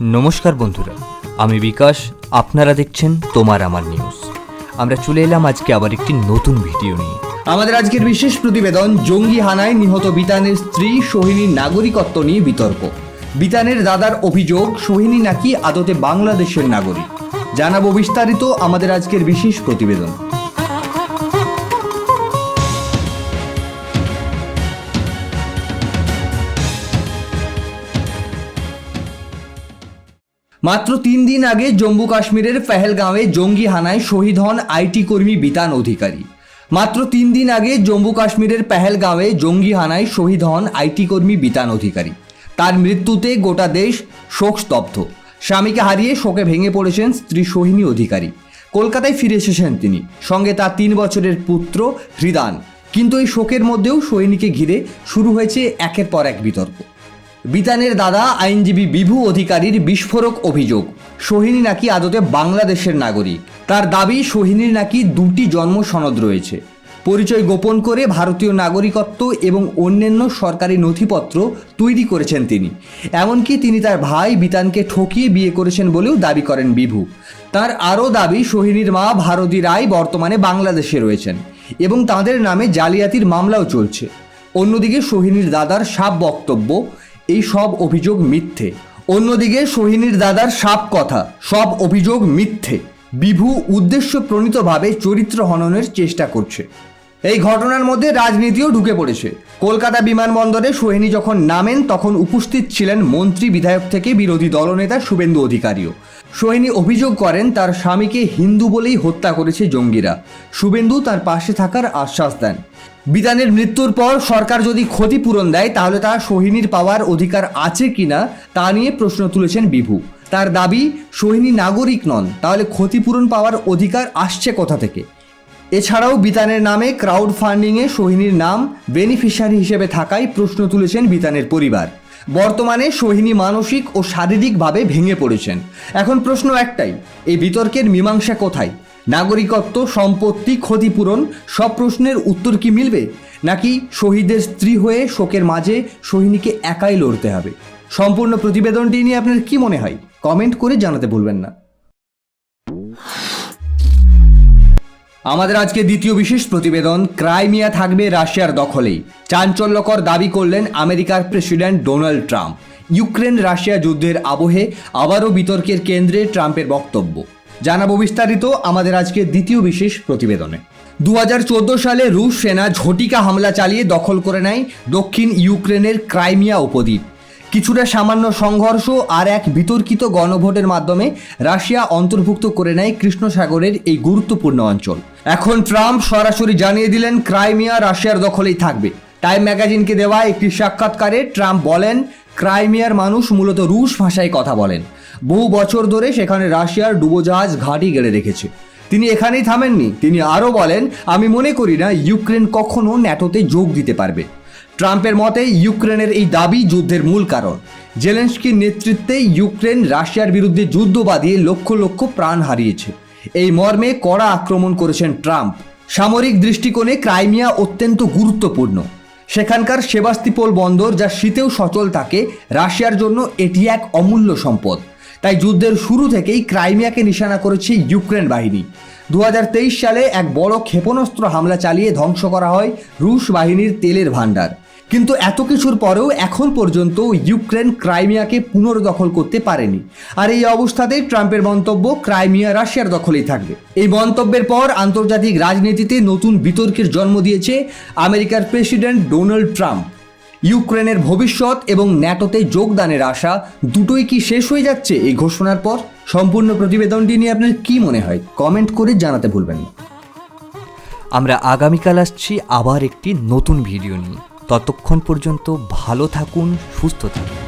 নমস্কার বন্ধুরা, আমি বিকাশ। আপনারা দেখছেন তোমার আমার নিউজ। আমরা চলে এলাম আজকে আবার একটি নতুন ভিডিও নিয়ে। আমাদের আজকের বিশেষ প্রতিবেদন, জঙ্গি হানায় নিহত বিতানের স্ত্রী সোহিনীর নাগরিকত্ব নিয়ে বিতর্ক। বিতানের দাদার অভিযোগ সোহিনী নাকি আদতে বাংলাদেশের নাগরিক। জানাবো বিস্তারিত আমাদের আজকের বিশেষ প্রতিবেদন। মাত্র 3 দিন আগে জম্মু কাশ্মীরের পেহেলগাঁওয়ে জঙ্গি হানায় শহীদ হন আইটি কর্মী বিতান অধিকারী। মাত্র 3 দিন আগে জম্মু কাশ্মীরের পেহেলগাঁওয়ে জঙ্গি হানায় শহীদ হন আইটি কর্মী বিতান অধিকারী। তার মৃত্যুতে গোটা দেশ শোকস্তব্ধ। স্বামীকে হারিয়ে শোকে ভেঙে পড়েছেন স্ত্রী সোহিনী অধিকারী। কলকাতায় ফিরে এসেছেন তিনি, সঙ্গে তার 3 বছরের পুত্র হৃদান। কিন্তু এই শোকের মধ্যেও সোহিনীকে ঘিরে শুরু হয়েছে একের পর এক বিতর্ক। বিতানের দাদা আইনজীবী বিভু অধিকারীর বিস্ফোরক অভিযোগ, সোহিনী নাকি আদতে বাংলাদেশের নাগরিক। তার দাবি সোহিনীর নাকি 2টি জন্ম সনদ রয়েছে। পরিচয় গোপন করে ভারতীয় নাগরিকত্ব এবং অন্যান্য সরকারি নথিপত্র তৈরি করেছেন তিনি। এমনকি তিনি তার ভাই বিতানকে ঠকিয়ে বিয়ে করেছেন বলেও দাবি করেন বিভু। তার আরও দাবি সোহিনীর মা ভারতী রায় বর্তমানে বাংলাদেশে রয়েছেন এবং তাঁদের নামে জালিয়াতির মামলাও চলছে। অন্যদিকে সোহিনীর দাদার সাফ বক্তব্য, এই সব অভিযোগ মিথ্যে। অন্যদিকে সোহিনীর দাদার সাফ কথা, সব অভিযোগ মিথ্যে। বিভু উদ্দেশ্য প্রণীতভাবে চরিত্র হননের চেষ্টা করছে। এই ঘটনার মধ্যে রাজনীতিও ঢুকে পড়েছে। কলকাতা বিমানবন্দরে সোহিনী যখন নামেন তখন উপস্থিত ছিলেন মন্ত্রী বিধায়ক থেকে বিরোধী দলনেতা শুভেন্দু অধিকারীও। সোহিনী অভিযোগ করেন তার স্বামীকে হিন্দু বলেই হত্যা করেছে জঙ্গিরা। শুভেন্দু তার পাশে থাকার আশ্বাস দেন। বিতানের মৃত্যুর পর সরকার যদি ক্ষতিপূরণ দেয় তাহলে তা সোহিনীর পাওয়ার অধিকার আছে কিনা তা নিয়ে প্রশ্ন তুলেছেন বিভু। তার দাবি, সোহিনী নাগরিক নন, তাহলে ক্ষতিপূরণ পাওয়ার অধিকার আসছে কোথা থেকে? এছাড়াও বিতানের নামে ক্রাউড ফান্ডিংয়ে সোহিনীর নাম বেনিফিশিয়ারি হিসেবে থাকায় প্রশ্ন তুলেছেন বিতানের পরিবার। বর্তমানে সোহিনী মানসিক ও শারীরিকভাবে ভেঙে পড়েছেন। এখন প্রশ্ন একটাই, এই বিতর্কের মীমাংসা কোথায়? নাগরিকত্ব, সম্পত্তি, ক্ষতিপূরণ, সব প্রশ্নের উত্তর কি মিলবে, নাকি শহীদের স্ত্রী হয়ে শোকের মাঝে সোহিনীকে একাই লড়তে হবে? সম্পূর্ণ প্রতিবেদনটি নিয়ে আপনার কি মনে হয় কমেন্ট করে জানাতে ভুলবেন না। আমাদের আজকে দ্বিতীয় বিশেষ প্রতিবেদন, ক্রাইমিয়া থাকবে রাশিয়ার দখলেই। চাঞ্চল্যকর দাবি করলেন আমেরিকার president Donald Trump. Ukraine Russia যুদ্ধের আবহে আবারও বিতর্কের কেন্দ্রে ট্রাম্পের বক্তব্য। জানাবো বিস্তারিত আমাদের আজকে দ্বিতীয় বিশেষ প্রতিবেদনে। 2014 সালে রুশ সেনা ঝটিকা হামলা চালিয়ে দখল করে নেয় দক্ষিণ ইউক্রেনের ক্রাইমিয়া উপদ্বীপ। কিছুটা সামান্য সংঘর্ষ আর এক বিতর্কিত গণভোটের মাধ্যমে রাশিয়া অন্তর্ভুক্ত করে নেয় কৃষ্ণ সাগরের এই গুরুত্বপূর্ণ অঞ্চল। এখন ট্রাম্প সরাসরি জানিয়ে দিলেন ক্রাইমিয়া রাশিয়ার দখলেই থাকবে। টাইম ম্যাগাজিনকে দেওয়া একটি সাক্ষাৎকারে ট্রাম্প বলেন, ক্রাইমিয়ার মানুষ মূলত রুশ ভাষায় কথা বলেন। বহু বছর ধরে সেখানে রাশিয়ার ডুবোজাহাজ ঘাঁটি গেড়ে রেখেছে। তিনি এখানেই থামেননি, তিনি আরও বলেন, আমি মনে করি না ইউক্রেন কখনো ন্যাটোতে যোগ দিতে পারবে। ট্রাম্পের মতে ইউক্রেনের এই দাবি যুদ্ধের মূল কারণ। জেলেনস্কির নেতৃত্বে ইউক্রেন রাশিয়ার বিরুদ্ধে যুদ্ধ বাঁধিয়ে লক্ষ লক্ষ প্রাণ হারিয়েছে। এই মর্মে কড়া আক্রমণ করেছেন ট্রাম্প। সামরিক দৃষ্টিকোণে ক্রাইমিয়া অত্যন্ত গুরুত্বপূর্ণ। সেখানকার সেবাস্তিপোল বন্দর, যা শীতেও সচল থাকে, রাশিয়ার জন্য এটি এক অমূল্য সম্পদ। তাই যুদ্ধের শুরু থেকেই ক্রাইমিয়াকে নিশানা করেছে ইউক্রেন বাহিনী। 2023 সালে এক বড় ক্ষেপণাস্ত্র হামলা চালিয়ে ধ্বংস করা হয় রুশ বাহিনীর তেলের ভাণ্ডার। কিন্তু এত কিছুর পরেও এখন পর্যন্ত ইউক্রেন ক্রাইমিয়াকে পুনর্দখল করতে পারেনি। আর এই অবস্থাতেই ট্রাম্পের মন্তব্য, ক্রাইমিয়া রাশিয়ার দখলেই থাকবে। এই মন্তব্যের পর আন্তর্জাতিক রাজনীতিতে নতুন বিতর্কের জন্ম দিয়েছে আমেরিকার প্রেসিডেন্ট ডোনাল্ড ট্রাম্প। ইউক্রেনের ভবিষ্যৎ এবং ন্যাটোতে যোগদানের আশা দুটোই কি শেষ হয়ে যাচ্ছে এই ঘোষণার পর? সম্পূর্ণ প্রতিবেদনটি নিয়ে আপনার কি মনে হয় কমেন্ট করে জানাতে ভুলবেন না। আমরা আগামীকাল আসছি আবার একটি নতুন ভিডিও নিয়ে। ততক্ষণ পর্যন্ত ভালো থাকুন, সুস্থ থাকুন।